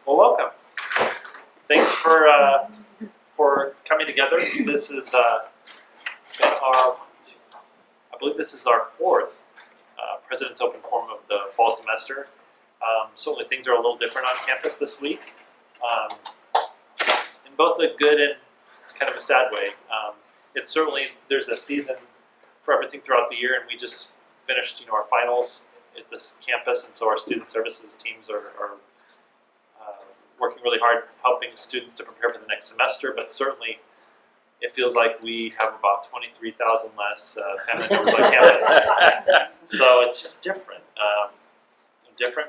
Well, welcome. Thanks for coming together. This is been our, I believe this is our fourth President's Open Forum of the fall semester. Certainly things are a little different on campus this week, in both a good and kind of a sad way. It's certainly, there's a season for everything throughout the year, and we just finished our finals at this campus, and so our student services teams are working really hard helping students to prepare for the next semester, but certainly it feels like we have about 23,000 less family members on campus. So it's just different.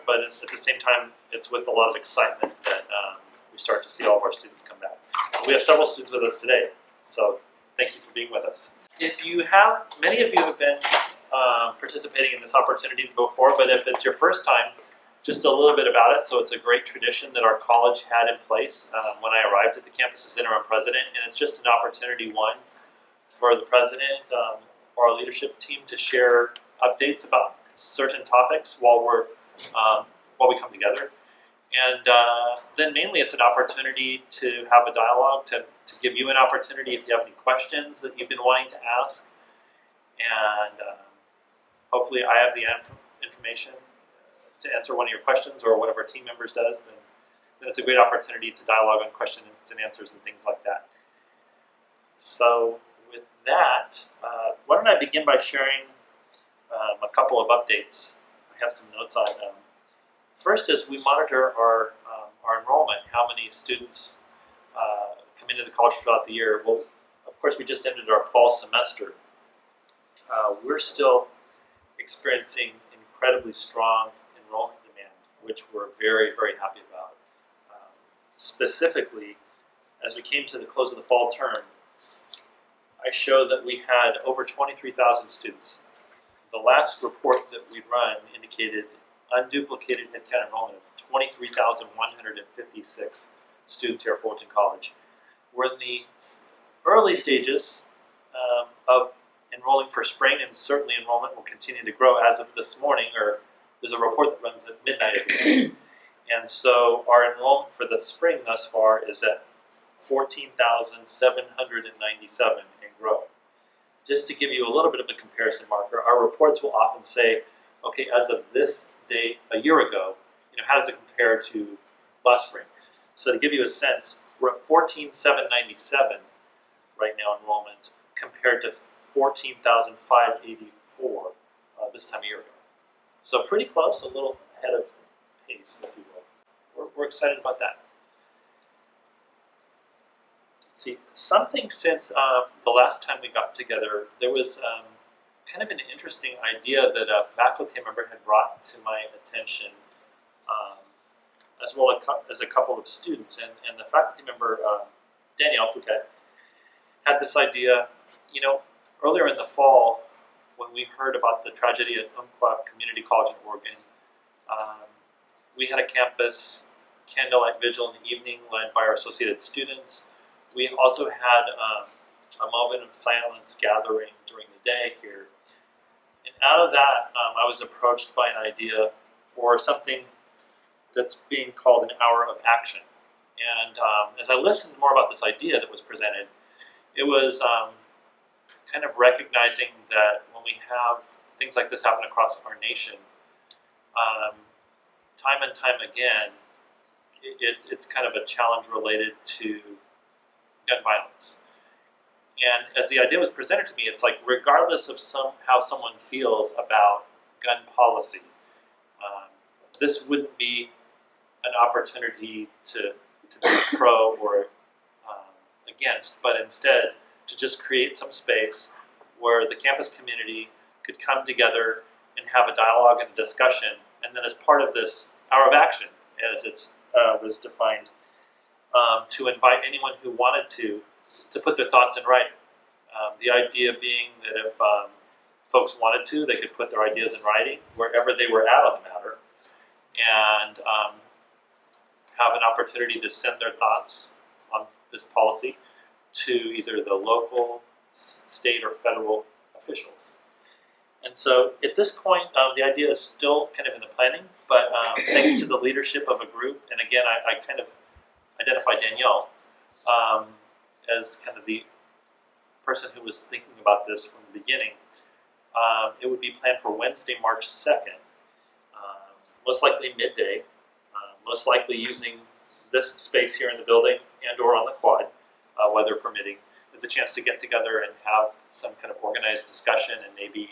But at the same time, it's with a lot of excitement that we start to see all of our students come back. We have several students with us today, so thank you for being with us. Many of you have been participating in this opportunity before, but if it's your first time, just a little bit about it. So it's a great tradition that our college had in place when I arrived at the campus as interim president, and it's just an opportunity, one, for the president or our leadership team to share updates about certain topics while we come together. And then mainly it's an opportunity to have a dialogue, to give you an opportunity if you have any questions that you've been wanting to ask. And hopefully I have the information to answer one of your questions, or one of our team members does, then it's a great opportunity to dialogue on questions and answers and things like that. So with that, why don't I begin by sharing a couple of updates. I have some notes on them. First is we monitor our enrollment, how many students come into the college throughout the year. Well, of course, we just ended our fall semester. We're still experiencing incredibly strong enrollment demand, which we're very, very happy about. Specifically, as we came to the close of the fall term, I showed that we had over 23,000 students. The last report that we run indicated unduplicated headcount enrollment of 23,156 students here at Fullerton College. We're in the early stages of enrolling for spring, and certainly enrollment will continue to grow. As of this morning, or there's a report that runs at midnight every day. And so our enrollment for the spring thus far is at 14,797 and growing. Just to give you a little bit of a comparison marker, our reports will often say, okay, as of this date a year ago, how does it compare to last spring? So to give you a sense, we're at 14,797 right now enrollment compared to 14,584 this time a year ago. So pretty close, a little ahead of pace, if you will. We're excited about that. See, something since the last time we got together, there was kind of an interesting idea that a faculty member had brought to my attention, as well as a couple of students. And the faculty member, Danielle Fouquet, had this idea, earlier in the fall, when we heard about the tragedy at Umpqua Community College in Oregon, we had a campus candlelight vigil in the evening led by our associated students. We also had a moment of silence gathering during the day here. And out of that, I was approached by an idea for something that's being called an hour of action. And as I listened more about this idea that was presented, it was kind of recognizing that when we have things like this happen across our nation, time and time again, it's kind of a challenge related to gun violence. And as the idea was presented to me, it's like regardless of how someone feels about gun policy, this wouldn't be an opportunity to be pro or against, but instead to just create some space where the campus community could come together and have a dialogue and a discussion, and then as part of this hour of action, as it was defined, to invite anyone who wanted to put their thoughts in writing. The idea being that if folks wanted to, they could put their ideas in writing wherever they were at on the matter, and have an opportunity to send their thoughts on this policy to either the local, state, or federal officials. And so at this point, the idea is still kind of in the planning, but thanks to the leadership of a group, and again, I kind of identify Danielle as kind of the person who was thinking about this from the beginning. It would be planned for Wednesday, March 2nd, most likely midday, most likely using this space here in the building and or on the quad, weather permitting, as a chance to get together and have some kind of organized discussion and maybe,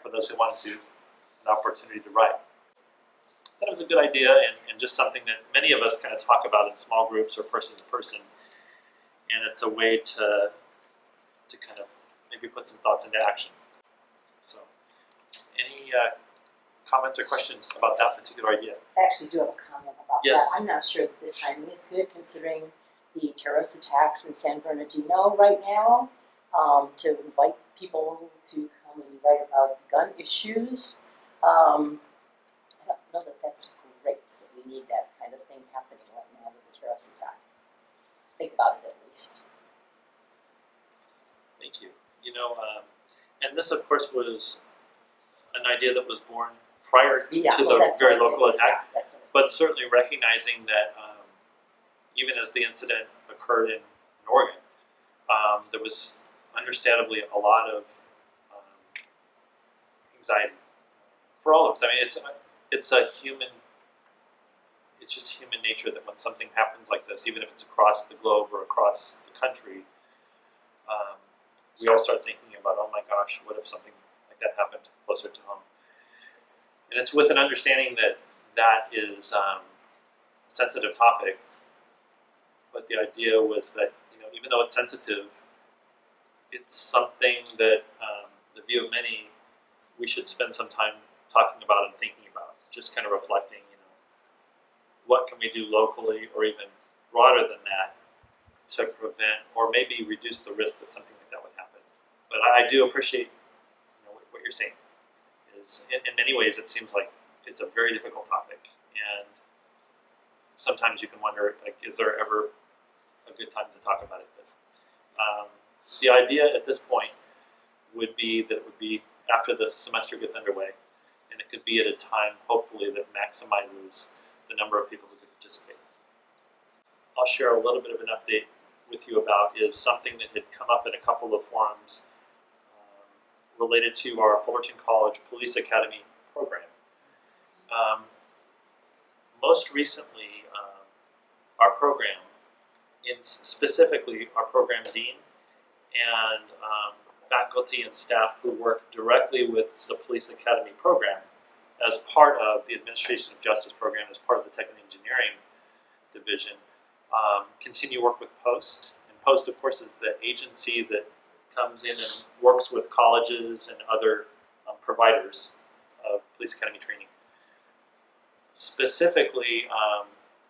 for those who wanted to, an opportunity to write. That was a good idea and just something that many of us kind of talk about in small groups or person to person, and it's a way to kind of maybe put some thoughts into action. So, any comments or questions about that particular idea? I actually do have a comment about Yes. that. I'm not sure that the timing is good considering the terrorist attacks in San Bernardino right now, to invite people to come and write about gun issues. I don't know that that's great, that we need that kind of thing happening right now with the terrorist attack. Think about it at least. Thank you. You know, and this of course was an idea that was born prior to the very local attack, but certainly recognizing that even as the incident occurred in Oregon, there was understandably a lot of anxiety for all of us. I mean, it's just human nature that when something happens like this, even if it's across the globe or across the country, we all start thinking about, oh my gosh, what if something like that happened closer to home? And it's with an understanding that that is a sensitive topic, but the idea was that, you know, even though it's sensitive, it's something that the view of many, we should spend some time talking about and thinking about, just kind of reflecting, you know, what can we do locally or even broader than that to prevent or maybe reduce the risk that something like that would happen. But I do appreciate, you know, what you're saying. Is in many ways it seems like it's a very difficult topic, and sometimes you can wonder, like, is there ever a good time to talk about it? But, the idea at this point would be that it would be after the semester gets underway, and it could be at a time, hopefully, that maximizes the number of people who could participate. I'll share a little bit of an update with you about is something that had come up in a couple of forums related to our Fullerton College Police Academy program. Most recently, our program, specifically our program dean and faculty and staff who work directly with the Police Academy program as part of the Administration of Justice program, as part of the Tech and Engineering division, continue work with POST. And POST, of course, is the agency that comes in and works with colleges and other providers of Police Academy training. Specifically,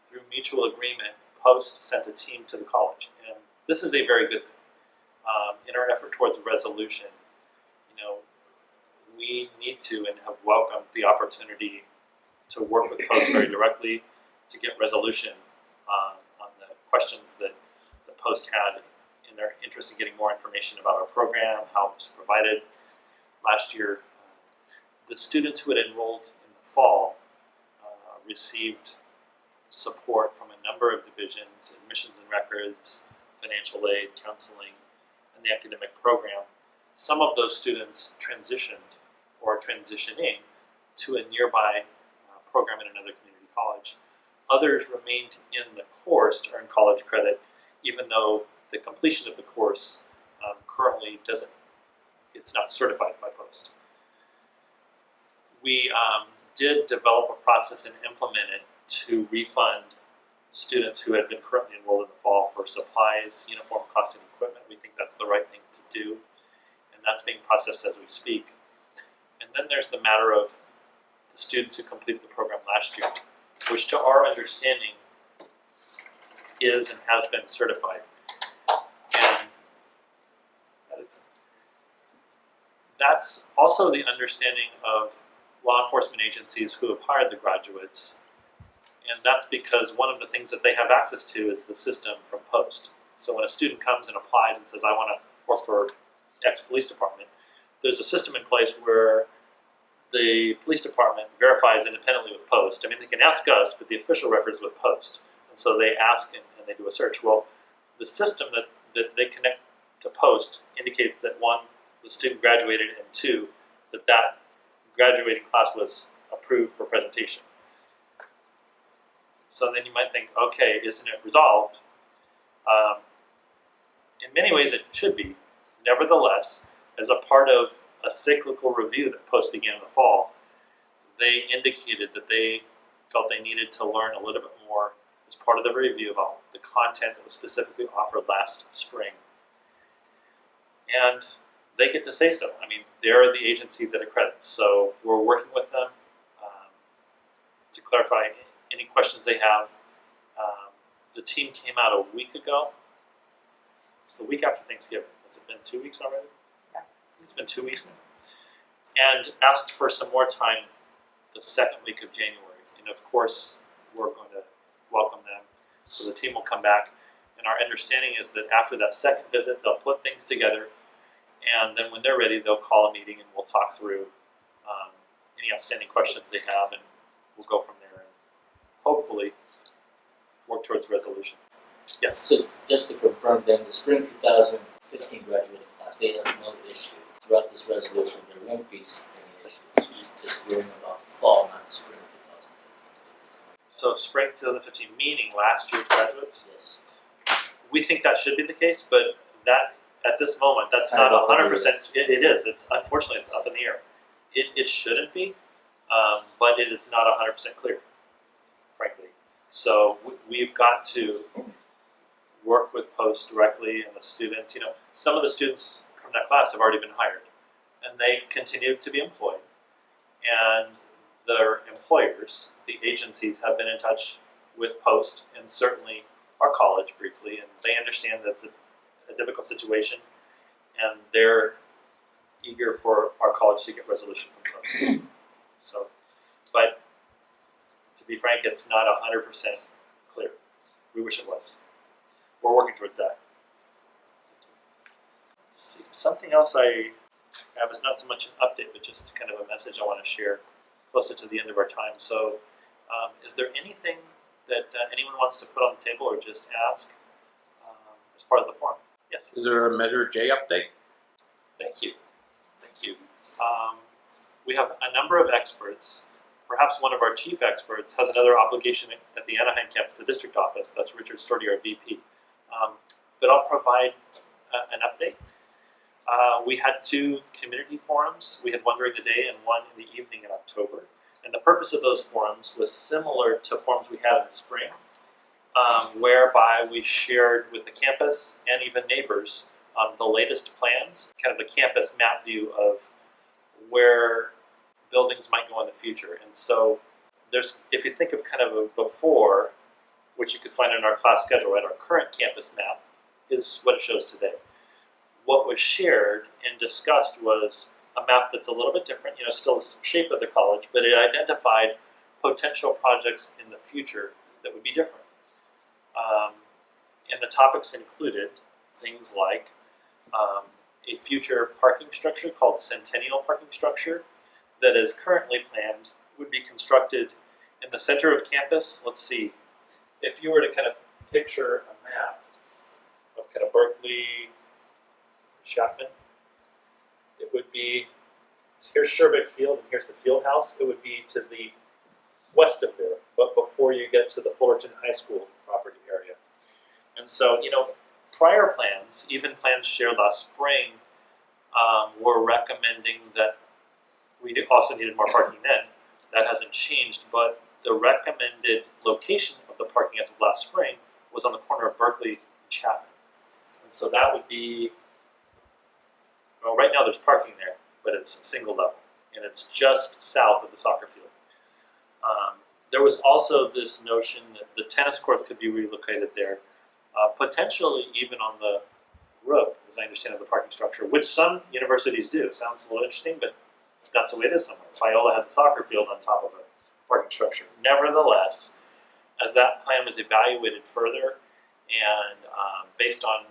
through mutual agreement, POST sent a team to the college, and this is a very good thing. In our effort towards resolution, you know, we need to and have welcomed the opportunity to work with POST very directly to get resolution on the questions that the POST had in their interest in getting more information about our program, how it was provided. Last year, the students who had enrolled in the fall received support from a number of divisions: admissions and records, financial aid, counseling, and the academic program. Some of those students transitioned or are transitioning to a nearby program in another community college. Others remained in the course to earn college credit, even though the completion of the course currently it's not certified by POST. We did develop a process and implement it to refund students who had been currently enrolled in the fall for supplies, uniform costs, and equipment. We think that's the right thing to do, and that's being processed as we speak. And then there's the matter of the students who completed the program last year, which to our understanding is and has been certified. And that's also the understanding of law enforcement agencies who have hired the graduates. And that's because one of the things that they have access to is the system from POST. So when a student comes and applies and says, I want to work for X police department, there's a system in place where the police department verifies independently with Post. I mean, they can ask us, but the official record is with Post. And so they ask and they do a search. Well, the system that they connect to Post indicates that one, the student graduated, and two, that graduating class was approved for presentation. So then you might think, okay, isn't it resolved? In many ways it should be. Nevertheless, as a part of a cyclical review that Post began in the fall, they indicated that they felt they needed to learn a little bit more as part of the review about the content that was specifically offered last spring. And they get to say so. I mean, they're the agency that accredits, so we're working with them to clarify any questions they have. The team came out a week ago. It's the week after Thanksgiving. Has it been 2 weeks already? Yeah. It's been 2 weeks now. And asked for some more time the second week of January. And of course, we're going to welcome them. So the team will come back. And our understanding is that after that second visit, they'll put things together. And then when they're ready, they'll call a meeting and we'll talk through any outstanding questions they have, and we'll go from there and hopefully work towards resolution. Yes? So just to confirm then, the spring 2015 graduating class, they have no issue. Throughout this resolution, there won't be any issues. Just worrying about the fall, not the spring 2015. So spring 2015, meaning last year's graduates? Yes. We think that should be the case, but that at this moment, that's Kind not of up in the 100%. It is. It's unfortunately it's up in the air. It shouldn't be, but it is not 100% clear, frankly. So we've got to work with Post directly and the students. You know, some of the students from that class have already been hired, and they continue to be employed. And their employers, the agencies, have been in touch with Post and certainly our college briefly, and they understand that's a difficult situation, and they're eager for our college to get resolution from Post. So, but to be frank, it's not 100% clear. We wish it was. We're working towards that. Let's see. Something else I have is not so much an update, but just kind of a message I want to share closer to the end of our time. So, is there anything that anyone wants to put on the table or just ask as part of the forum? Yes. Is there a Measure J update? Thank you. Thank you. We have a number of experts. Perhaps one of our chief experts has another obligation at the Anaheim campus, the district office. That's Richard Sturdy, our VP. But I'll provide an update. We had 2 community forums. We had one during the day and one in the evening in October. And the purpose of those forums was similar to forums we had in the spring, whereby we shared with the campus and even neighbors the latest plans, kind of a campus map view of where buildings might go in the future. And so there's, if you think of kind of a before, which you could find in our class schedule, right, our current campus map is what it shows today. What was shared and discussed was a map that's a little bit different, you know, still the shape of the college, but it identified potential projects in the future that would be different. And the topics included things like a future parking structure called Centennial Parking Structure that is currently planned, would be constructed in the center of campus. Let's see, if you were to kind of picture a map of kind of Berkeley, Chapman, it would be, here's Sherbeck Field and here's the field house. It would be to the west of there, but before you get to the Fullerton High School property area. And so, you know, prior plans, even plans shared last spring, were recommending that we also needed more parking then. That hasn't changed, but the recommended location of the parking as of last spring was on the corner of Berkeley and Chapman. And so that would be, well, right now there's parking there, but it's single level, and it's just south of the soccer field. There was also this notion that the tennis courts could be relocated there, potentially even on the roof, as I understand of the parking structure, which some universities do. Sounds a little interesting, but that's the way it is somewhere. Biola has a soccer field on top of a parking structure. Nevertheless, as that plan was evaluated further and based on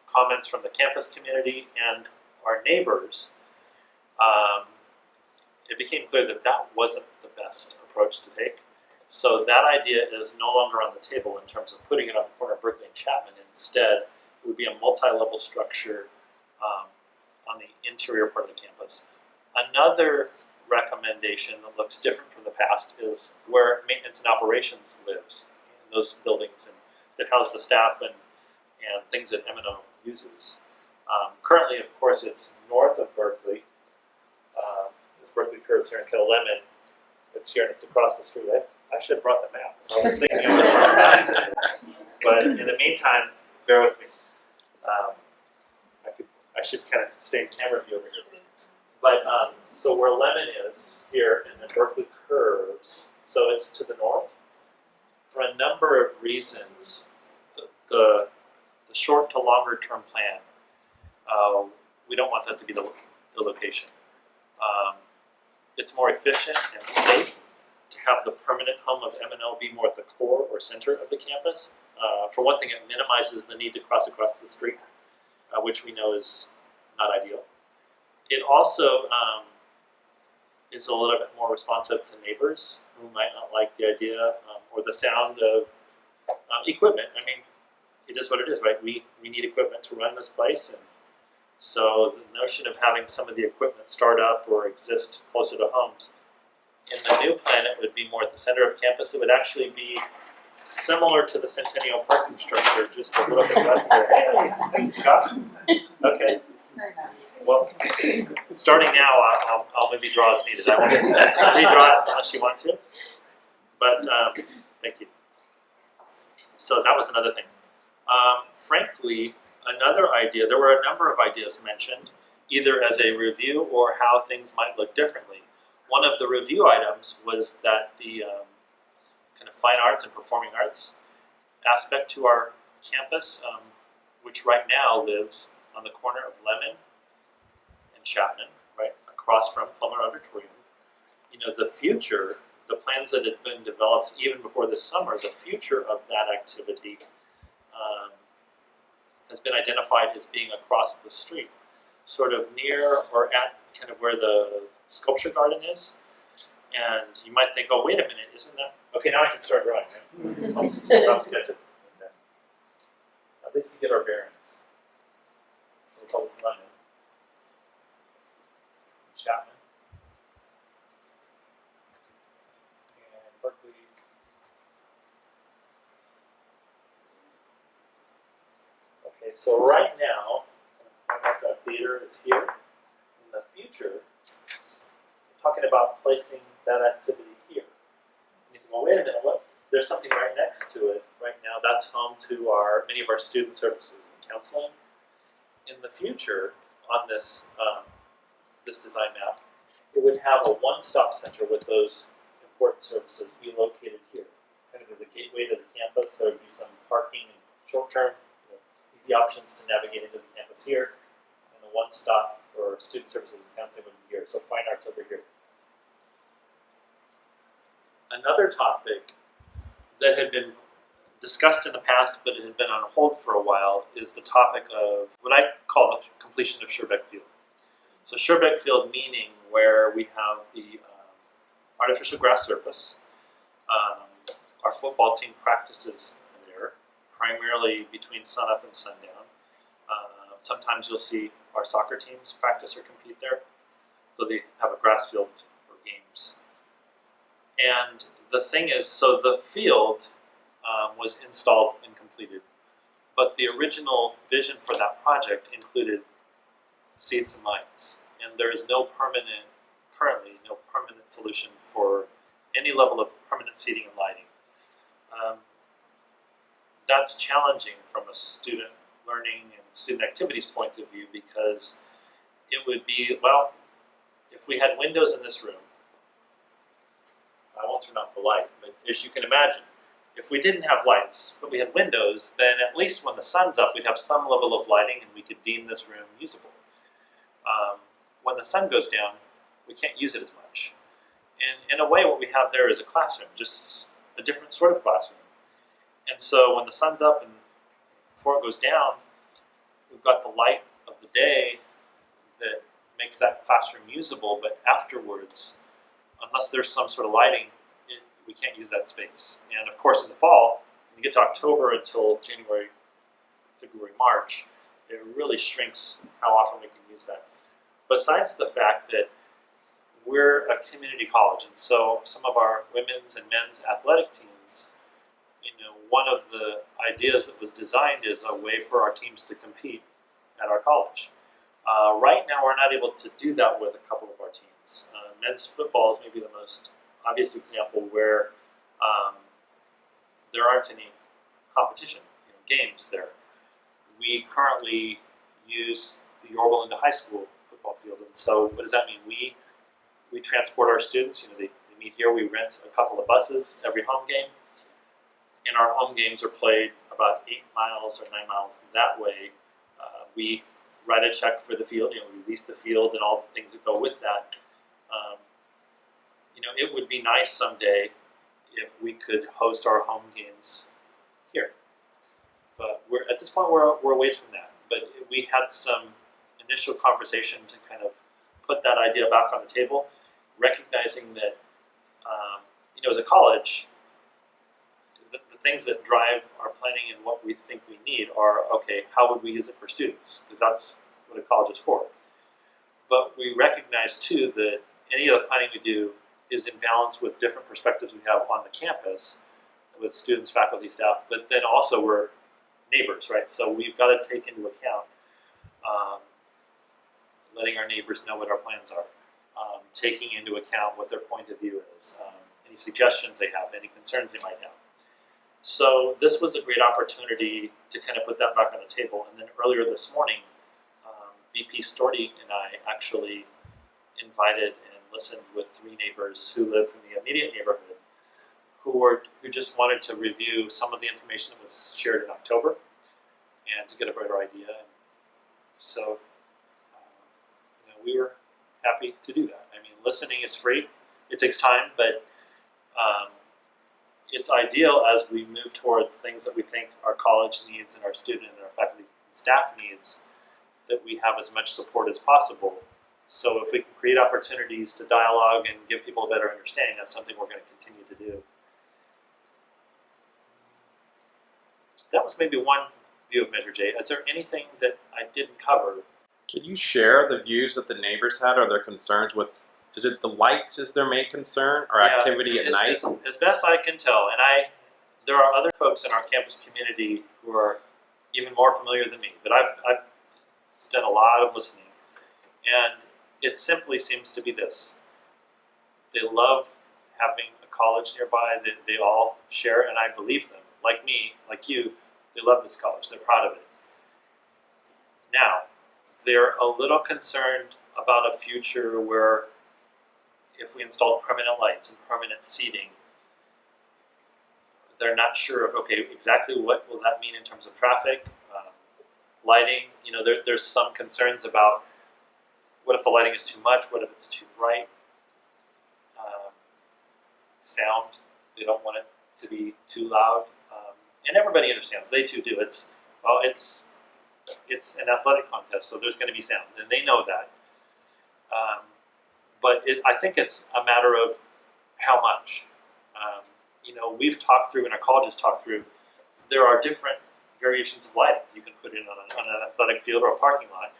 comments from the campus community and our neighbors, it became clear that that wasn't the best approach to take. So that idea is no longer on the table in terms of putting it on the corner of Berkeley and Chapman. Instead, it would be a multi-level structure on the interior part of the campus. Another recommendation that looks different from the past is where maintenance and operations lives in those buildings and that house the staff and things that M&O uses. Currently, of course, it's north of Berkeley. This Berkeley curves here in Kettle Lemon. It's here and it's across the street. I should have brought the map. I was thinking of it. But in the meantime, bear with me. I should kind of stay in camera view over here. But so where Lemon is here and then Berkeley curves, so it's to the north. For a number of reasons, the short to longer term plan, we don't want that to be the location. It's more efficient and safe to have the permanent home of M&L be more at the core or center of the campus. For one thing, it minimizes the need to cross across the street, which we know is not ideal. It also is a little bit more responsive to neighbors who might not like the idea or the sound of equipment. I mean, it is what it is, right? We need equipment to run this place, and so the notion of having some of the equipment start up or exist closer to homes. In the new plan, it would be more at the center of campus. It would actually be similar to the Centennial parking structure, just a little bit less. Hey, thank you, Scott. Okay. Well, starting now, I'll maybe draw as needed. I won't redraw it unless you want to. But thank you. So that was another thing. Frankly, another idea, there were a number of ideas mentioned, either as a review or how things might look differently. One of the review items was that the kind of fine arts and performing arts aspect to our campus, which right now lives on the corner of Lemon and Chapman, right across from Plummer Auditorium. You know, the future, the plans that had been developed even before this summer, the future of that activity has been identified as being across the street, sort of near or at kind of where the sculpture garden is. And you might think, oh, wait a minute, isn't that? Okay, now I can start drawing, right? Rough sketches. Okay. At least to get our bearings. So we'll call this Lemon. Chapman. And Berkeley. Okay, so right now, that theater is here. In the future, we're talking about placing that activity here. And you think, well, wait a minute, what? There's something right next to it right now. That's home to many of our student services and counseling. In the future, on this this design map, it would have a one-stop center with those important services be located here, kind of as a gateway to the campus. There would be some parking and short-term, easy options to navigate into the campus here, and the one-stop for student services and counseling would be here. So fine arts over here. Another topic that had been discussed in the past, but it had been on hold for a while, is the topic of what I call the completion of Scherbeck Field. So Scherbeck Field meaning where we have the artificial grass surface. Our football team practices there, primarily between sunup and sundown. Sometimes you'll see our soccer teams practice or compete there, though they have a grass field for games. And the thing is, so the field was installed and completed, but the original vision for that project included seats and lights, and there is currently no permanent solution for any level of permanent seating and lighting. That's challenging from a student learning and student activities point of view, because it would be, well, if we had windows in this room, I won't turn off the light, but as you can imagine, if we didn't have lights, but we had windows, then at least when the sun's up, we'd have some level of lighting and we could deem this room usable. When the sun goes down, we can't use it as much. And in a way, what we have there is a classroom, just a different sort of classroom. And so when the sun's up and before it goes down, we've got the light of the day that makes that classroom usable, but afterwards, unless there's some sort of lighting, we can't use that space. And of course in the fall, when you get to October until January, February, March, it really shrinks how often we can use that. Besides the fact that we're a community college, and so some of our women's and men's athletic teams, one of the ideas that was designed is a way for our teams to compete at our college. Right now, we're not able to do that with a couple of our teams. Men's football is maybe the most obvious example where there aren't any competition, games there. We currently use the Yorba Linda High School football field, and so what does that mean? We transport our students. They meet here. We rent a couple of buses every home game, and our home games are played about 8 miles or 9 miles that way. We write a check for the field. We lease the field and all the things that go with that. It would be nice someday if we could host our home games here. But at this point, we're a ways from that. But we had some initial conversation to kind of put that idea back on the table, recognizing that, as a college, the things that drive our planning and what we think we need are, okay, how would we use it for students? Because that's what a college is for. But we recognize, too, that any of the planning we do is in balance with different perspectives we have on the campus with students, faculty, staff, but then also we're neighbors, right? So we've got to take into account letting our neighbors know what our plans are, taking into account what their point of view is, any suggestions they have, any concerns they might have. So this was a great opportunity to kind of put that back on the table. And then earlier this morning, VP Storty and I actually invited and listened with 3 neighbors who live in the immediate neighborhood who just wanted to review some of the information that was shared in October and to get a better idea. And so we were happy to do that. I mean, listening is free. It takes time, but it's ideal as we move towards things that we think our college needs and our student and our faculty and staff needs, that we have as much support as possible. So if we can create opportunities to dialogue and give people a better understanding, that's something we're going to continue to do. That was maybe one view of Measure J. Is there anything that I didn't cover? Can you share the views that the neighbors had or their concerns with? Is it the lights is their main concern, or activity at night? As best I can tell, and there are other folks in our campus community who are even more familiar than me, but I've done a lot of listening, and it simply seems to be this. They love having a college nearby that they all share, and I believe them. Like me, like you, they love this college. They're proud of it. Now, they're a little concerned about a future where if we install permanent lights and permanent seating, they're not sure of, okay, exactly what will that mean in terms of traffic, lighting. There's some concerns about what if the lighting is too much, what if it's too bright, sound, they don't want it to be too loud, and everybody understands, they too do. It's an athletic contest, so there's going to be sound, and they know that. But I think it's a matter of how much. We've talked through, and our colleges talked through, there are different variations of lighting you can put in on an athletic field or a parking lot.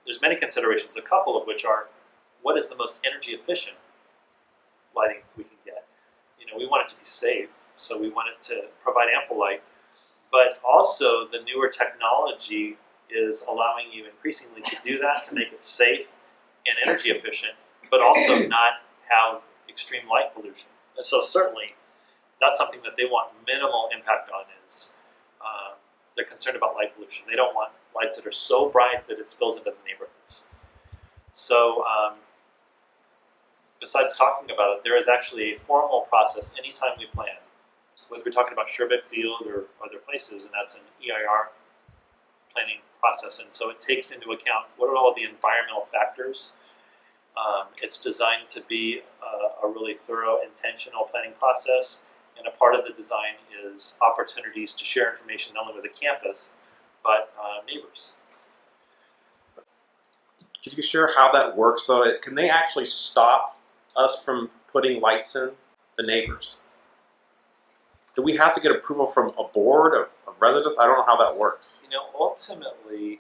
There's many considerations, a couple of which are, what is the most energy efficient lighting we can get? We want it to be safe, so we want it to provide ample light, but also the newer technology is allowing you increasingly to do that, to make it safe and energy efficient, but also not have extreme light pollution. And so certainly that's something that they want minimal impact on is they're concerned about light pollution. They don't want lights that are so bright that it spills into the neighborhoods. So besides talking about it, there is actually a formal process anytime we plan, whether we're talking about Sherbeck Field or other places, and that's an EIR planning process. And so it takes into account what are all the environmental factors. It's designed to be a really thorough, intentional planning process, and a part of the design is opportunities to share information not only with the campus, but neighbors. Could you share how that works though? Can they actually stop us from putting lights in, the neighbors? Do we have to get approval from a board of residents? I don't know how that works. You know, ultimately,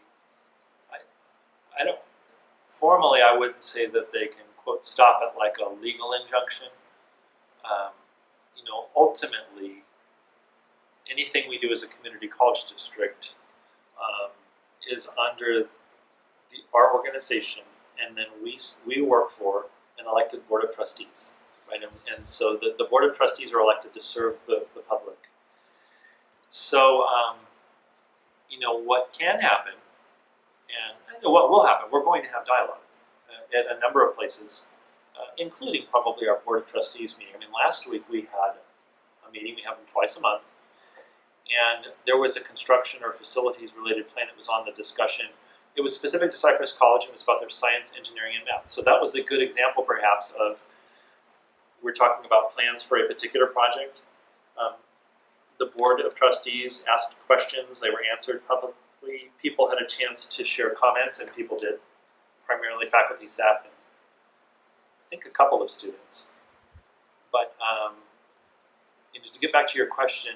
I don't, formally I wouldn't say that they can, quote, stop it like a legal injunction. You know, ultimately, anything we do as a community college district is under our organization, and then we work for an elected board of trustees, right? And so the board of trustees are elected to serve the public. So, you know, what can happen, and I know what will happen, we're going to have dialogue at a number of places, including probably our board of trustees meeting. I mean, last week we had a meeting, we have them twice a month, and there was a construction or facilities related plan that was on the discussion. It was specific to Cypress College, and it was about their science, engineering, and math. So that was a good example perhaps of, we're talking about plans for a particular project. The board of trustees asked questions, they were answered publicly. People had a chance to share comments, and people did, primarily faculty, staff, and I think a couple of students. But you know, to get back to your question,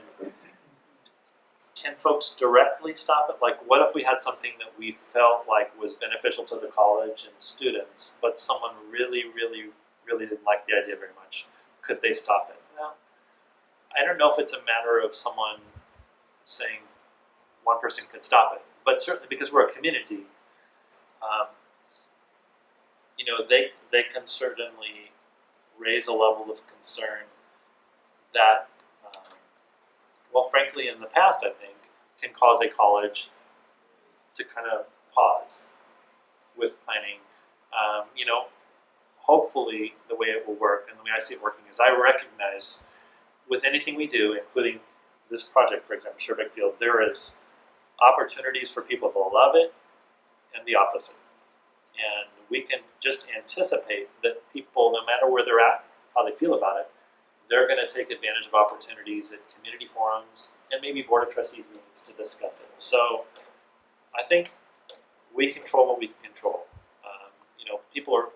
can folks directly stop it? Like, what if we had something that we felt like was beneficial to the college and students, but someone really didn't like the idea very much? Could they stop it? Well, I don't know if it's a matter of someone saying one person could stop it, but certainly because we're a community, you know, they can certainly raise a level of concern that, well, frankly, in the past, I think, can cause a college to kind of pause with planning. You know, hopefully the way it will work, and the way I see it working, is I recognize with anything we do, including this project, for example, Sherbeck Field, there is opportunities for people to love it and the opposite. And we can just anticipate that people, no matter where they're at, how they feel about it, they're going to take advantage of opportunities at community forums and maybe board of trustees meetings to discuss it. So I think we control what we can control. You know, people are,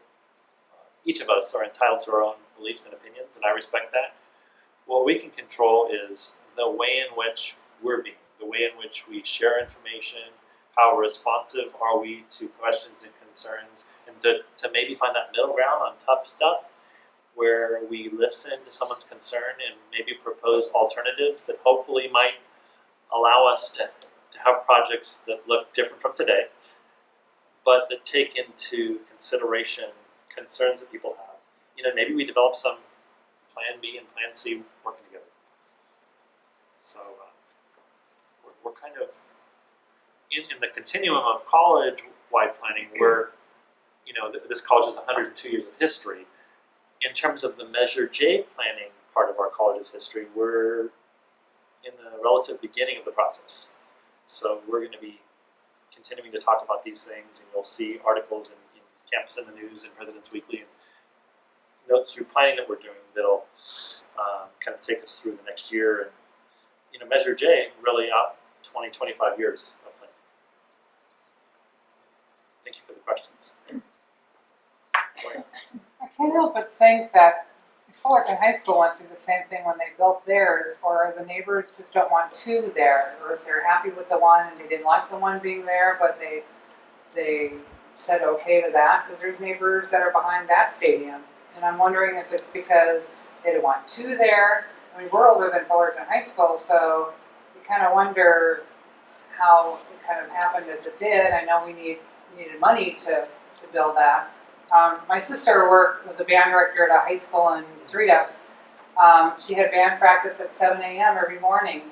each of us are entitled to our own beliefs and opinions, and I respect that. What we can control is the way in which we're being, the way in which we share information, how responsive are we to questions and concerns, and to maybe find that middle ground on tough stuff, where we listen to someone's concern and maybe propose alternatives that hopefully might allow us to have projects that look different from today, but that take into consideration concerns that people have. You know, maybe we develop some Plan B and Plan C working together. So we're kind of in the continuum of college-wide planning, where, you know, this college has 102 years of history. In terms of the Measure J planning part of our college's history, we're in the relative beginning of the process. So we're going to be continuing to talk about these things, and you'll see articles in Campus in the News and President's Weekly, and notes through planning that we're doing that'll kind of take us through the next year. And, you know, Measure J, really out 20, 25 years of planning. Thank you for the questions. I can't help but think that Fullerton High School went through the same thing when they built theirs, or the neighbors just don't want two there, or if they're happy with the one and they didn't like the one being there, but they said okay to that, because there's neighbors that are behind that stadium. And I'm wondering if it's because they didn't want two there. I mean, we're older than Fullerton High School, so you kind of wonder how it kind of happened as it did. I know we needed money to build that. My sister was a band director at a high school in Cerritos. She had band practice at 7 a.m. every morning.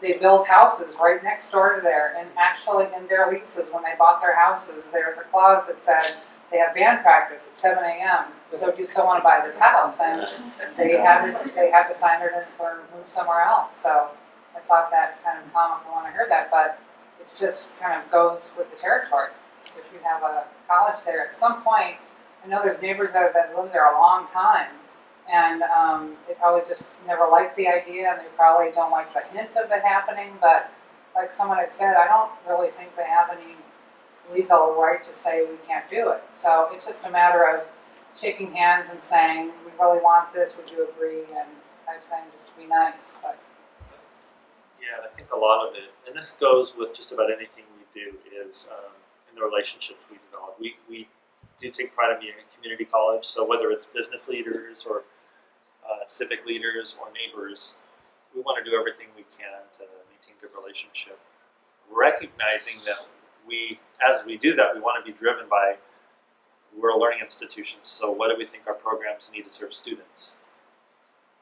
They built houses right next door to there, and actually in their leases, when they bought their houses, there's a clause that said they have band practice at 7 a.m. So do you still want to buy this house? And they had to sign it or move somewhere else. So I thought that kind of comical when I heard that, but it just kind of goes with the territory. If you have a college there, at some point, I know there's neighbors that lived there a long time, and they probably just never liked the idea, and they probably don't like the hint of it happening, but like someone had said, I don't really think they have any legal right to say we can't do it. So it's just a matter of shaking hands and saying, we really want this, would you agree, and type thing, just to be nice, but. Yeah, and I think a lot of it, and this goes with just about anything we do, is in the relationships we develop. We do take pride in being a community college, so whether it's business leaders or civic leaders or neighbors, we want to do everything we can to maintain good relationship, recognizing that as we do that, we want to be driven by, we're a learning institution, so what do we think our programs need to serve students?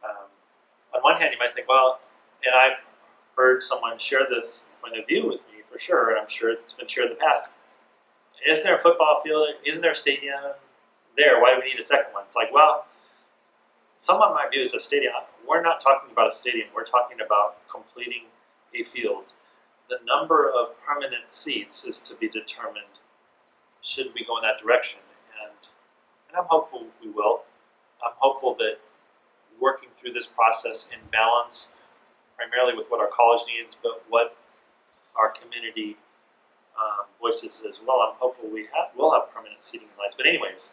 On one hand, you might think, well, and I've heard someone share this point of view with me for sure, and I'm sure it's been shared in the past. Isn't there a football field? Isn't there a stadium there? Why do we need a second one? It's like, well, someone might view it as a stadium. We're not talking about a stadium. We're talking about completing a field. The number of permanent seats is to be determined. Should we go in that direction? And I'm hopeful we will. I'm hopeful that working through this process in balance, primarily with what our college needs, but what our community voices as well. I'm hopeful we'll have permanent seating and lights. But anyways,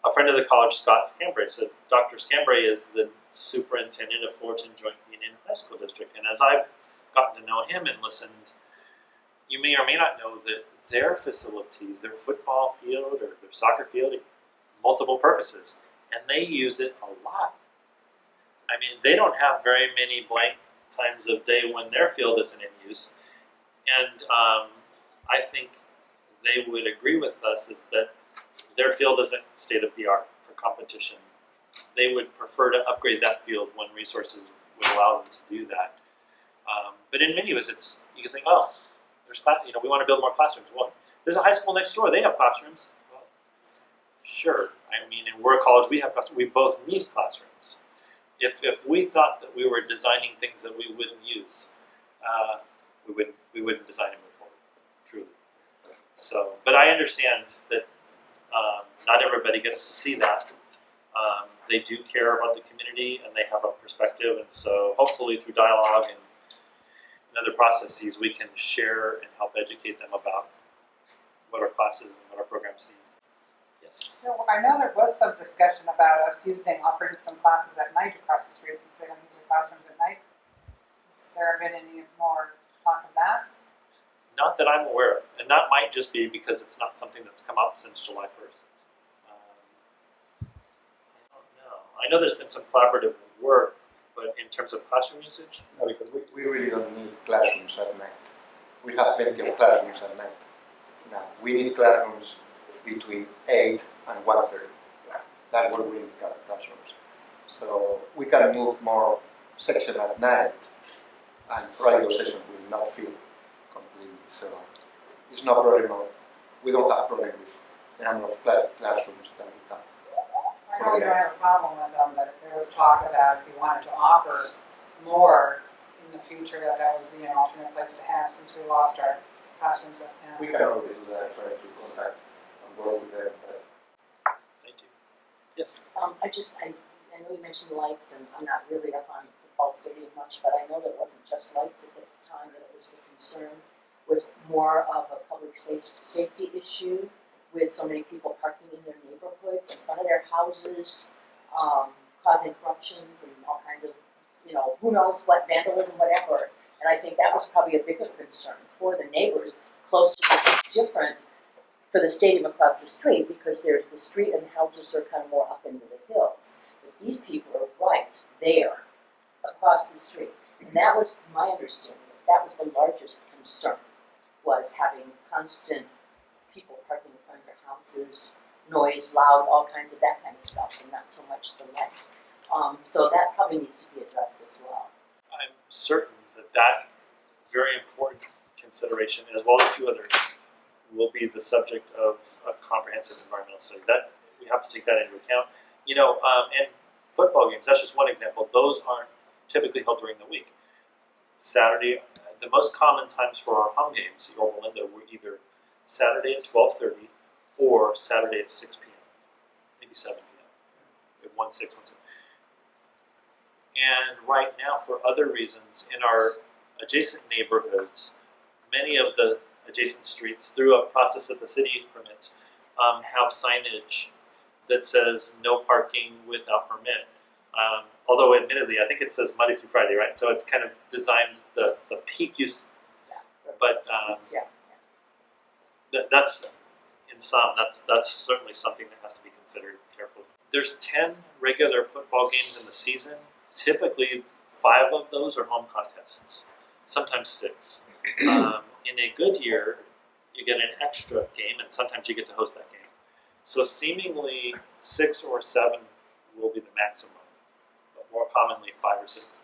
a friend of the college, Scott Scambray, said Dr. Scambray is the superintendent of Fullerton Joint Union High School District. And as I've gotten to know him and listened, you may or may not know that their facilities, their football field or their soccer field, multiple purposes, and they use it a lot. I mean, they don't have very many blank times of day when their field isn't in use. And I think they would agree with us that their field isn't state of the art for competition. They would prefer to upgrade that field when resources would allow them to do that. But in many ways, you can think, oh, we want to build more classrooms. Well, there's a high school next door. They have classrooms. Well, sure. I mean, and we're a college. We have classrooms. We both need classrooms. If we thought that we were designing things that we wouldn't use, we wouldn't design and move forward. Truly. So, but I understand that not everybody gets to see that. They do care about the community and they have a perspective, and so hopefully through dialogue and other processes, we can share and help educate them about what our classes and what our programs need. Yes. So I know there was some discussion about us offering some classes at night across the street since they don't use their classrooms at night. Has there been any more talk of that? Not that I'm aware of, and that might just be because it's not something that's come up since July 1st. I don't know. I know there's been some collaborative work, but in terms of classroom usage, No, because we really don't need classrooms at night. We have plenty of classrooms at night. Now, we need classrooms between 8 and 1:30. That's what we need classrooms. So we can move more section at night and radio session will not fill completely. So it's no problem. We don't have problem with the number of classrooms that we have. I know we don't have a problem with them, but there was talk about if you wanted to offer more in the future, that would be an alternate place to have since we lost our classrooms at We can always do that, try to contact and work with them. thank you. Yes. I know you mentioned lights, and I'm not really up on the football stadium much, but I know that it wasn't just lights at the time that it was the concern. Was more of a public safety issue with so many people parking in their neighborhoods, in front of their houses, causing corruptions and all kinds of, who knows what, vandalism, whatever. And I think that was probably a bigger concern for the neighbors close to this. It's different for the stadium across the street because there's the street and the houses are kind of more up into the hills. But these people are right there across the street. And that was my understanding. That was the largest concern, was having constant people parking in front of their houses, noise, loud, all kinds of that kind of stuff, and not so much the lights. So that probably needs to be addressed as well. I'm certain that very important consideration, as well as a few others, will be the subject of a comprehensive environmental study. That we have to take that into account. And football games, that's just one example. Those aren't typically held during the week. Saturday, the most common times for our home games at Yorba Linda were either Saturday at 12:30 or Saturday at 6 p.m., maybe 7 p.m. We have 1-6, 1-7. And right now, for other reasons, in our adjacent neighborhoods, many of the adjacent streets through a process that the city permits have signage that says no parking without permit. Although admittedly, I think it says Monday through Friday, right? So it's kind of designed the peak use. But that's in sum, that's certainly something that has to be considered carefully. There's 10 regular football games in the season. Typically, 5 of those are home contests, sometimes 6. In a good year, you get an extra game, and sometimes you get to host that game. So seemingly 6 or 7 will be the maximum, but more commonly 5 or 6.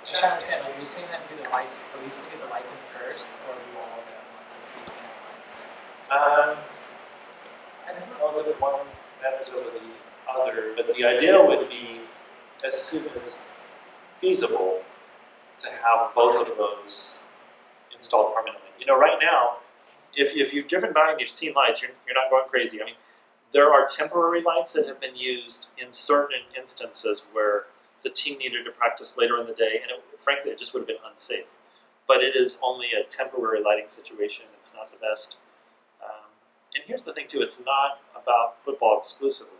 Just to understand, like, are you seeing them through the lights, at least through the lights in first, or do you all of them once the seats in lights? I don't know whether one matters over the other, but the idea would be, as soon as feasible, to have both of those installed permanently. You know, right now, if you've driven by and you've seen lights, you're not going crazy. I mean, there are temporary lights that have been used in certain instances where the team needed to practice later in the day, and frankly, it just would have been unsafe. But it is only a temporary lighting situation. It's not the best. And here's the thing, too. It's not about football exclusively.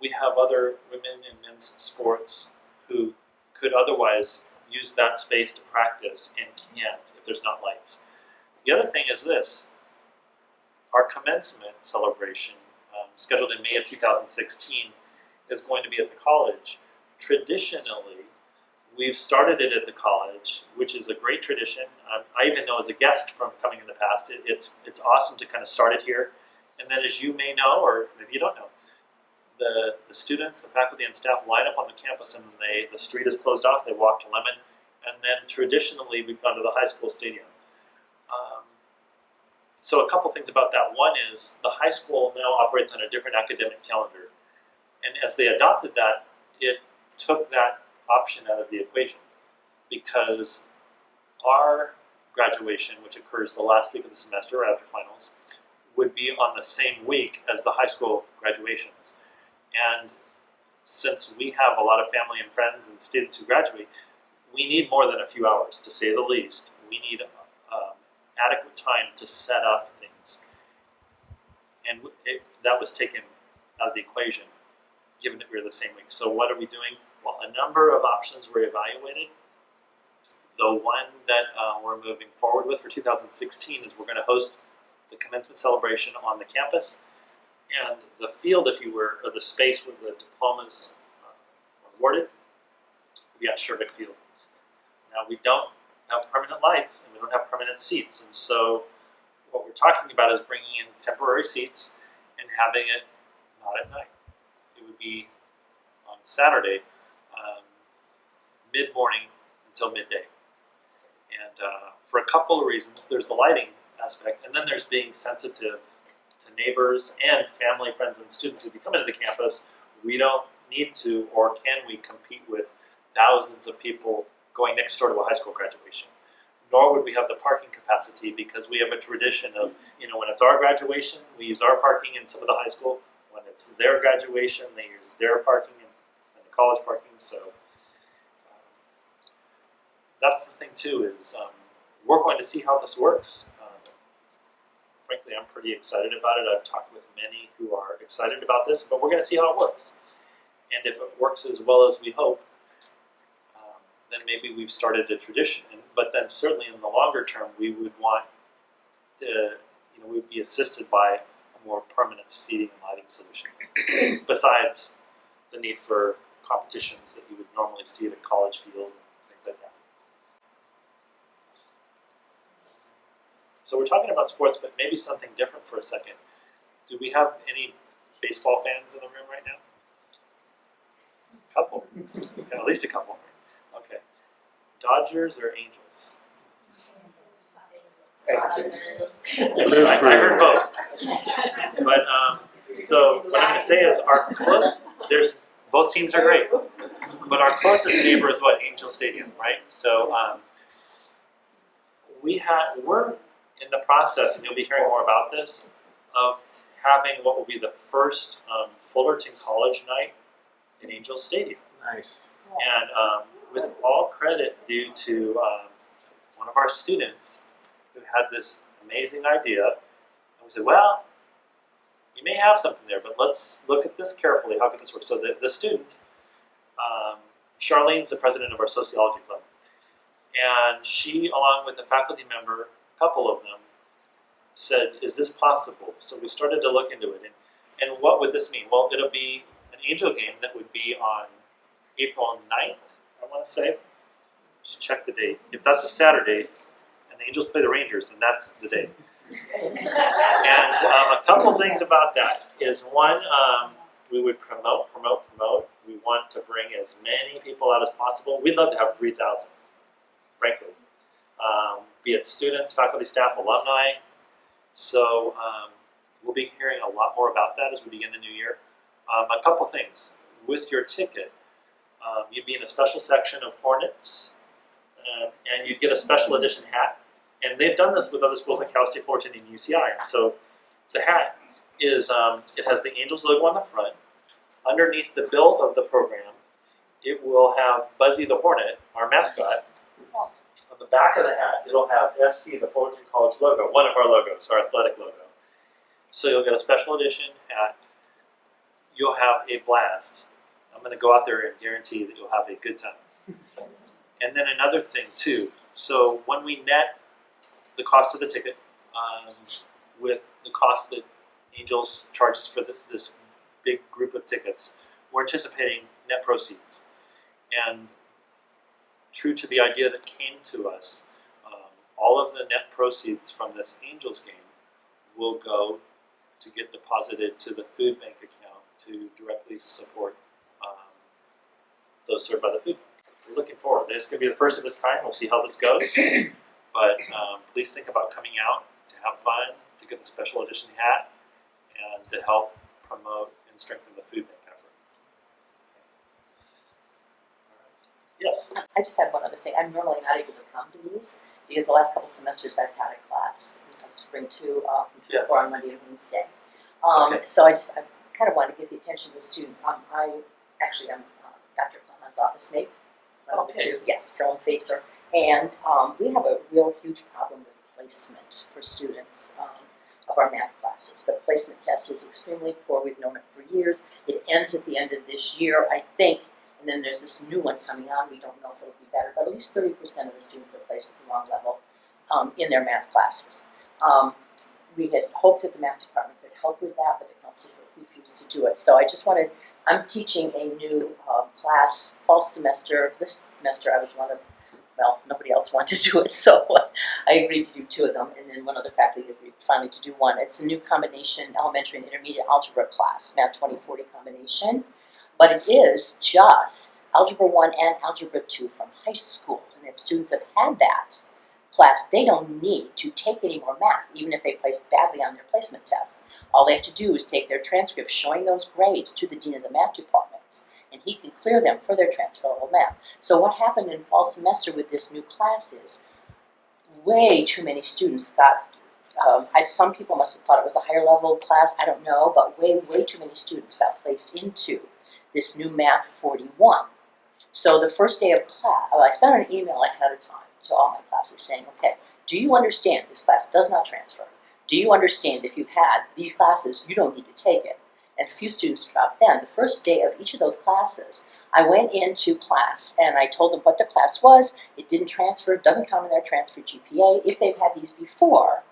We have other women and men's sports who could otherwise use that space to practice and can't if there's not lights. The other thing is this. Our commencement celebration, scheduled in May of 2016, is going to be at the college. Traditionally, we've started it at the college, which is a great tradition. I even know as a guest from coming in the past, it's awesome to kind of start it here. And then as you may know, or maybe you don't know, the students, the faculty and staff line up on the campus, and the street is closed off, they walk to Lemon, and then traditionally we've gone to the high school stadium. So a couple things about that. One is the high school now operates on a different academic calendar. And as they adopted that, it took that option out of the equation, because our graduation, which occurs the last week of the semester after finals, would be on the same week as the high school graduations. And since we have a lot of family and friends and students who graduate, we need more than a few hours, to say the least. We need adequate time to set up things. And that was taken out of the equation, given that we were the same week. So what are we doing? Well, a number of options were evaluated. The one that we're moving forward with for 2016 is we're going to host the commencement celebration on the campus, and the field, if you were, or the space where the diplomas are awarded, will be on Shervick Field. Now, we don't have permanent lights, and we don't have permanent seats, and so what we're talking about is bringing in temporary seats and having it not at night. It would be on Saturday, mid-morning until midday. And for a couple of reasons. There's the lighting aspect, and then there's being sensitive to neighbors and family, friends, and students who be coming to the campus. We don't need to, or can we, compete with thousands of people going next door to a high school graduation. Nor would we have the parking capacity, because we have a tradition of, when it's our graduation, we use our parking in some of the high school. When it's their graduation, they use their parking and the college parking. So that's the thing too, is we're going to see how this works. Frankly, I'm pretty excited about it. I've talked with many who are excited about this, but we're going to see how it works. And if it works as well as we hope, then maybe we've started a tradition. But then certainly in the longer term, we would want to, we would be assisted by a more permanent seating and lighting solution, besides the need for competitions that you would normally see at a college field and things like that. So we're talking about sports, but maybe something different for a second. Do we have any baseball fans in the room right now? Couple. Yeah, at least a couple. Okay. Dodgers or Angels? I heard both. But so what I'm going to say is both teams are great, but our closest neighbor is Angel Stadium, right? So we're in the process, and you'll be hearing more about this, of having what will be the first Fullerton College night in Angel Stadium. Nice. And with all credit due to one of our students who had this amazing idea, and we said, well, you may have something there, but let's look at this carefully. How can this work? So the student, Charlene's the president of our sociology club, and she, along with a faculty member, a couple of them, said, is this possible? So we started to look into it, and what would this mean? Well, it'll be an angel game that would be on April 9th, I want to say. Just check the date. If that's a Saturday, and the Angels play the Rangers, then that's the date. And a couple things about that is, one, we would promote. We want to bring as many people out as possible. We'd love to have 3,000, frankly. Be it students, faculty, staff, alumni. So we'll be hearing a lot more about that as we begin the new year. A couple things. With your ticket, you'd be in a special section of Hornets, and you'd get a special edition hat. And they've done this with other schools like Cal State Fullerton and UCI. So the hat is, it has the Angels logo on the front. Underneath the bill of the program, it will have Buzzy the Hornet, our mascot. On the back of the hat, it'll have FC, the Fullerton College logo, one of our logos, our athletic logo. So you'll get a special edition hat. You'll have a blast. I'm going to go out there and guarantee that you'll have a good time. And then another thing too. So when we net the cost of the ticket with the cost that Angels charges for this big group of tickets, we're anticipating net proceeds. And true to the idea that came to us, all of the net proceeds from this Angels game will go to get deposited to the food bank account to directly support those served by the food bank. We're looking forward. This is going to be the first of its kind. We'll see how this goes. But please think about coming out to have fun, to get the special edition hat, and to help promote and strengthen the food bank effort. Yes? I just had one other thing. I'm normally not able to come to these because the last couple semesters I've had a class in spring 2 from Yes. 4 on Monday and Wednesday. Okay. So I kind of want to get the attention of the students. I'm Dr. Clement's office mate. Okay. Yes, Carolyn Facer. And we have a real huge problem with placement for students of our math classes. The placement test is extremely poor. We've known it for years. It ends at the end of this year, I think. And then there's this new one coming on. We don't know if it'll be better, but at least 30% of the students are placed at the wrong level in their math classes. We had hoped that the math department could help with that, but the council refused to do it. So I just wanted, I'm teaching a new class fall semester. This semester I was one of, well, nobody else wanted to do it, so I agreed to do 2 of them, and then one other faculty agreed finally to do 1. It's a new combination elementary and intermediate algebra class, Math 2040 combination. But it is just Algebra 1 and Algebra 2 from high school. And if students have had that class, they don't need to take any more math, even if they place badly on their placement tests. All they have to do is take their transcripts showing those grades to the dean of the math department, and he can clear them for their transferable math. So what happened in fall semester with this new class is way too many students got, some people must have thought it was a higher level class, I don't know, but way too many students got placed into this new Math 41. So the first day of class, I sent an email ahead of time to all my classes saying, okay, do you understand this class does not transfer? Do you understand if you've had these classes, you don't need to take it? And a few students dropped then. The first day of each of those classes, I went into class and I told them what the class was. It didn't transfer, it doesn't count in their transfer GPA. If they've had these before,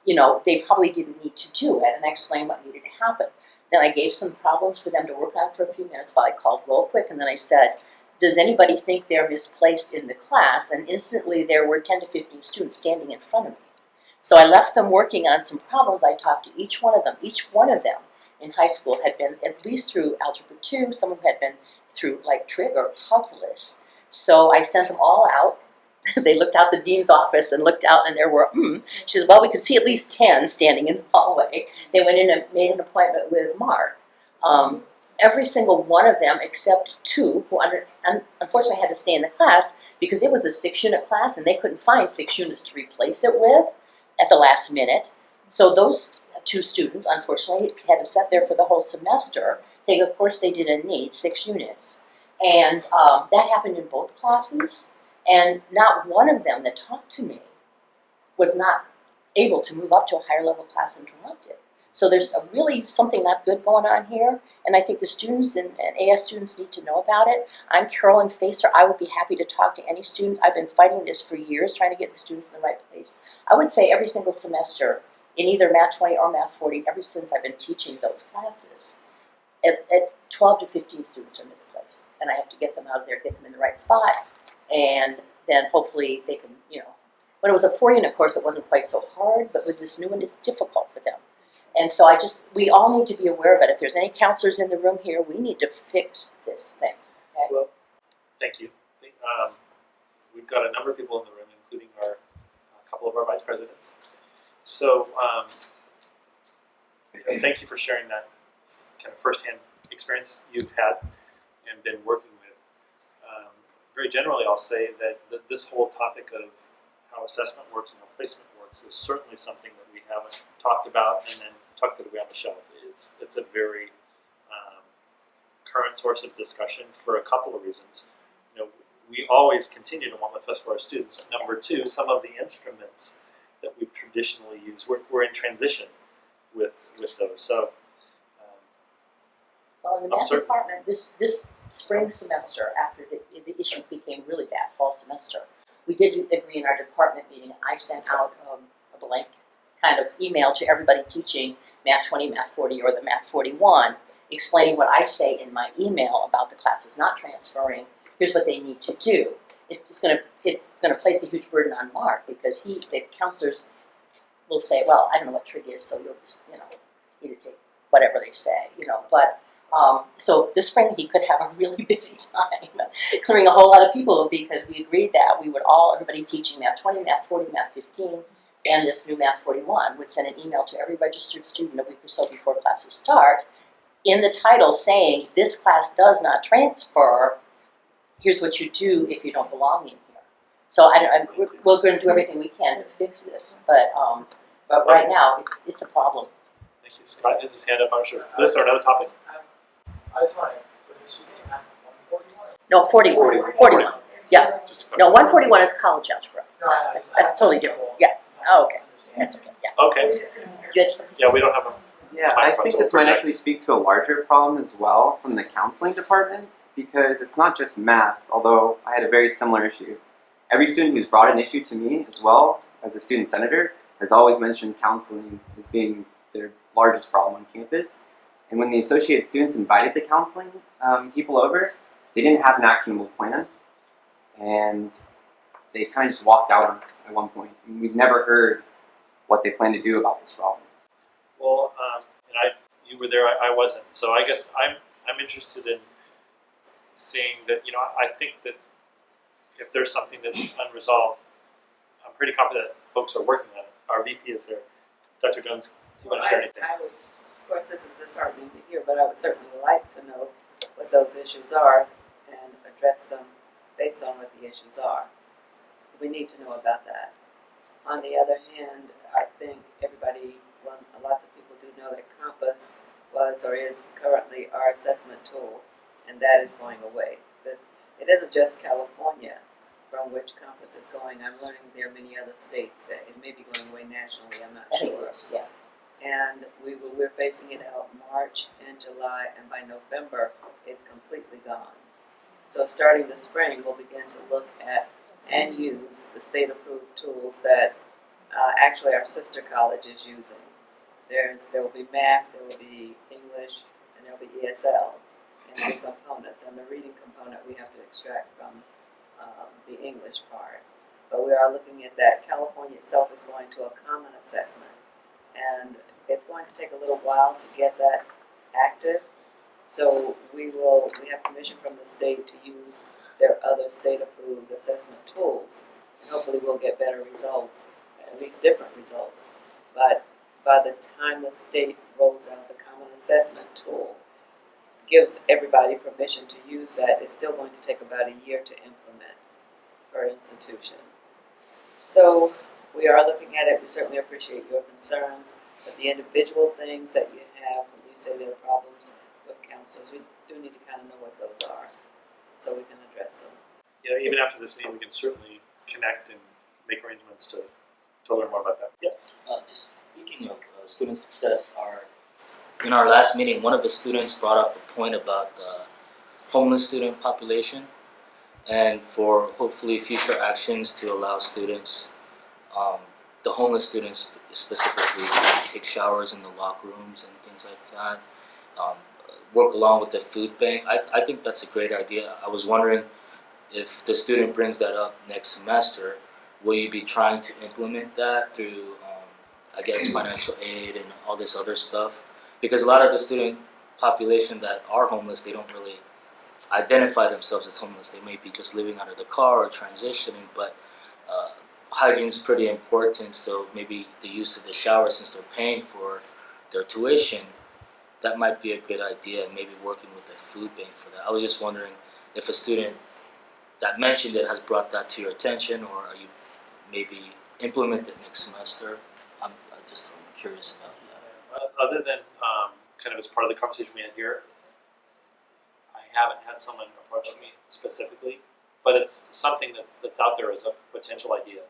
they probably didn't need to do it, and I explained what needed to happen. Then I gave some problems for them to work on for a few minutes while I called roll quick, and then I said, does anybody think they're misplaced in the class? And instantly there were 10 to 15 students standing in front of me. So I left them working on some problems. I talked to each one of them. Each one of them in high school had been at least through Algebra 2. Some of them had been through like trig or calculus. So I sent them all out. They looked out the dean's office and looked out, and there were, she says, well, we could see at least 10 standing in the hallway. They went in and made an appointment with Mark. Every single one of them except 2 who unfortunately had to stay in the class because it was a 6-unit class and they couldn't find 6 units to replace it with at the last minute. So those 2 students, unfortunately, had to sit there for the whole semester, take a course they didn't need, 6 units. And that happened in both classes. And not one of them that talked to me was not able to move up to a higher level class and dropped it. So there's really something not good going on here, and I think the students and AS students need to know about it. I'm Carolyn Facer. I would be happy to talk to any students. I've been fighting this for years, trying to get the students in the right place. I would say every single semester in either Math 20 or Math 40, ever since I've been teaching those classes, at 12 to 15 students are misplaced, and I have to get them out of there, get them in the right spot, and then hopefully they can, when it was a 4-unit course, it wasn't quite so hard, but with this new one, it's difficult for them. And so we all need to be aware of it. If there's any counselors in the room here, we need to fix this thing, okay? Well, thank you. We've got a number of people in the room, including a couple of our vice presidents. So thank you for sharing that kind of firsthand experience you've had and been working with. Very generally, I'll say that this whole topic of how assessment works and how placement works is certainly something that we haven't talked about and then tucked it away on the shelf. It's a very current source of discussion for a couple of reasons. We always continue to want what's best for our students. Number two, some of the instruments that we've traditionally used, we're in transition with those. So, Well, in the math department, this spring semester, after the issue became really bad, fall semester, we did agree in our department meeting. I sent out a blank kind of email to everybody teaching Math 20, Math 40, or the Math 41, explaining what I say in my email about the classes not transferring. Here's what they need to do. It's gonna place a huge burden on Mark because the counselors will say, well, I don't know what trig is, so you'll just need to take whatever they say, But so this spring he could have a really busy time clearing a whole lot of people because we agreed that everybody teaching Math 20, Math 40, Math 15, and this new Math 41 would send an email to every registered student a week or so before classes start in the title saying, this class does not transfer, here's what you do if you don't belong in here. So we're going to do everything we can to fix this, but right now it's a problem. thank you. Scott has his hand up. I'm sure this or another topic. I was wondering, was it she saying Math 141? No, 41. Yeah. Just No, 141 is college algebra. No, That's totally different. Yes. Oh, okay. That's okay. Yeah. Okay. Yes. Yeah, we don't have a. Yeah, I think this might actually speak to a larger problem as well from the counseling department because it's not just math, although I had a very similar issue. Every student who's brought an issue to me as well as a student senator has always mentioned counseling as being their largest problem on campus. And when the associated students invited the counseling people over, they didn't have an actionable plan. And they kind of just walked out on us at one point. And we've never heard what they plan to do about this problem. Well, you were there. I wasn't. So I guess I'm interested in seeing that. I think that if there's something that's unresolved, I'm pretty confident that folks are working on it. Our VP is here. Dr. Jones, do you want to share anything? I would, of course, this is disheartening to hear, but I would certainly like to know what those issues are and address them based on what the issues are. We need to know about that. On the other hand, I think lots of people do know that Compass was or is currently our assessment tool, and that is going away. It isn't just California from which Compass is going. I'm learning there are many other states that it may be going away nationally, I'm not I think sure. it is, yeah. And we're phasing it out March and July, and by November, it's completely gone. So starting this spring, we'll begin to look at and use the state-approved tools that actually our sister college is using. There will be math, there will be English, and there will be ESL and the components. And the reading component we have to extract from the English part. But we are looking at that. California itself is going to a common assessment. And it's going to take a little while to get that active. So we have permission from the state to use their other state-approved assessment tools. And hopefully we'll get better results, at least different results. But by the time the state rolls out the common assessment tool, gives everybody permission to use that, it's still going to take about a year to implement per institution. So we are looking at it. We certainly appreciate your concerns, but the individual things that you have when you say there are problems with counselors, we do need to kind of know what those are so we can address them. even after this meeting, we can certainly connect and make arrangements to learn more about that. Yes. Just speaking of student success, in our last meeting, one of the students brought up a point about the homeless student population, and for hopefully future actions to allow students, the homeless students specifically, to take showers in the locker rooms and things like that. Work along with the food bank. I think that's a great idea. I was wondering if the student brings that up next semester, will you be trying to implement that through, I guess, financial aid and all this other stuff? Because a lot of the student population that are homeless, they don't really identify themselves as homeless. They may be just living out of the car or transitioning, but hygiene is pretty important. So maybe the use of the shower, since they're paying for their tuition, that might be a good idea. Maybe working with a food bank for that. I was just wondering if a student that mentioned it has brought that to your attention, or are you maybe implement it next semester? I'm just curious about that. Other than kind of as part of the conversation we had here, I haven't had someone approach me specifically, but it's something that's out there as a potential idea.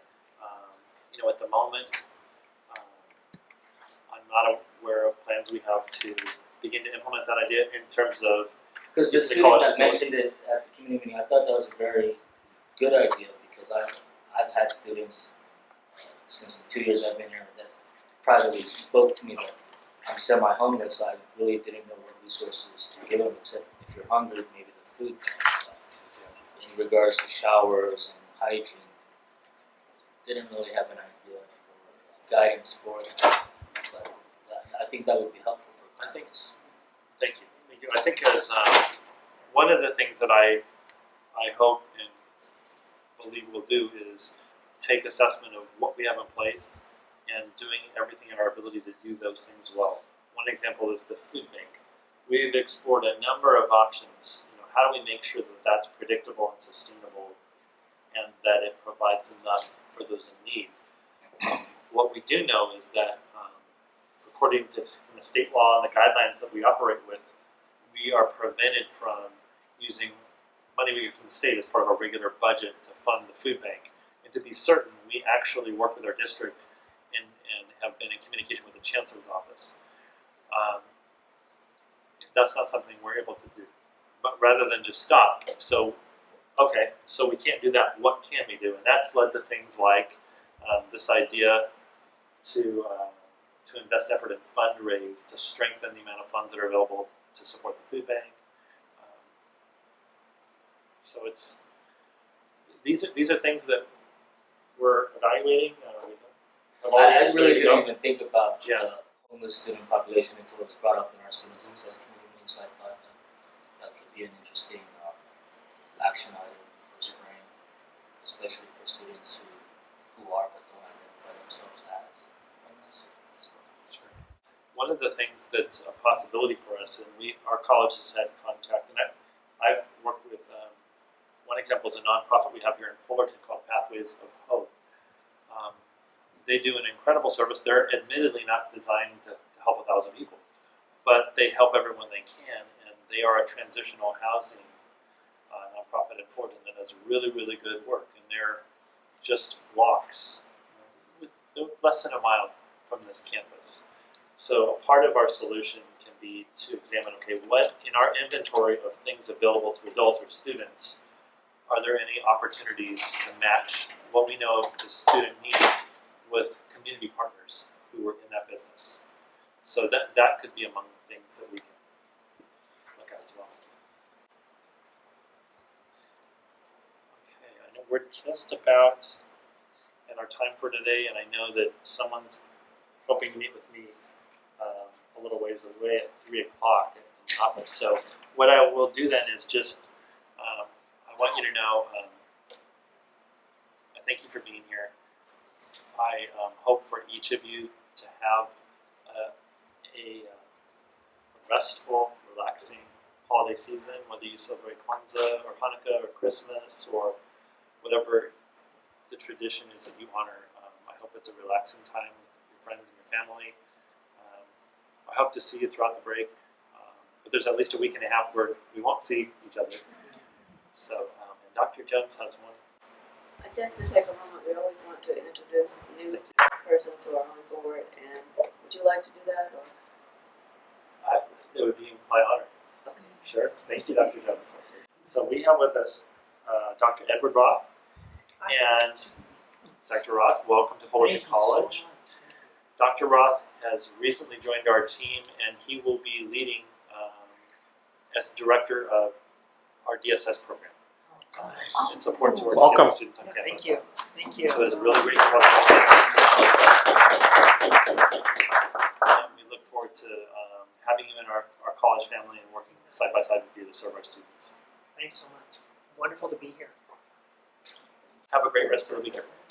At the moment, I'm not aware of plans we have to begin to implement that idea in terms of Because the use of student college that facilities. mentioned it at the community meeting, I thought that was a very good idea, because I've had students since the 2 years I've been here that privately spoke to me that I'm semi-homeless, so I really didn't know what resources to give them, except if you're hungry, maybe the food. In regards to showers and hygiene, didn't really have an idea or guidance for it. But I think that would be helpful for parents. Thank you. I think as one of the things that I hope and believe we'll do is take assessment of what we have in place and doing everything in our ability to do those things well. One example is the food bank. We've explored a number of options. How do we make sure that that's predictable and sustainable, and that it provides enough for those in need? What we do know is that according to the state law and the guidelines that we operate with, we are prevented from using money we get from the state as part of our regular budget to fund the food bank. And to be certain, we actually work with our district and have been in communication with the chancellor's office. That's not something we're able to do. But rather than just stop, so we can't do that, what can we do? And that's led to things like this idea to invest effort in fundraise, to strengthen the amount of funds that are available to support the food bank. So these are things that we're evaluating. I really didn't even think about Yeah. the homeless student population until it was brought up in our student success committee meeting, so I thought that could be an interesting action item for spring, especially for students who are but don't identify themselves as homeless. Sure. One of the things that's a possibility for us, and our college has had contact, and I've worked with, one example is a nonprofit we have here in Fullerton called Pathways of Hope. They do an incredible service. They're admittedly not designed to help 1,000 people, but they help everyone they can, and they are a transitional housing nonprofit in Fullerton that does really, really good work, and they're just walks, they're less than a mile from this campus. So a part of our solution can be to examine, what in our inventory of things available to adults or students, are there any opportunities to match what we know the student needs with community partners who are in that business? So that could be among the things that we can look at as well. Okay, I know we're just about in our time for today, and I know that someone's hoping to meet with me a little ways away at 3 o'clock in the office. So what I will do then is just, I want you to know, I thank you for being here. I hope for each of you to have a restful, relaxing holiday season, whether you celebrate Kwanzaa or Hanukkah or Christmas or whatever the tradition is that you honor. I hope it's a relaxing time with your friends and your family. I hope to see you throughout the break, but there's at least a week and a half where we won't see each other. So, and Dr. Jones has one. Just to take a moment, we always want to introduce new persons who are on board, and would you like to do that, or? It would be my honor. Okay. Sure. Thank you, Dr. Jones. So we have with us Dr. Edward Roth. And Dr. Roth, welcome to Fullerton College. Dr. Roth has recently joined our team, and he will be leading as director of our DSS program in support to our Welcome. disabled students on campus. Thank you, thank you. So it's really great to welcome you. And we look forward to having you in our college family and working side by side with you to serve our students. Thanks so much. Wonderful to be here. Have a great rest of the week, everyone.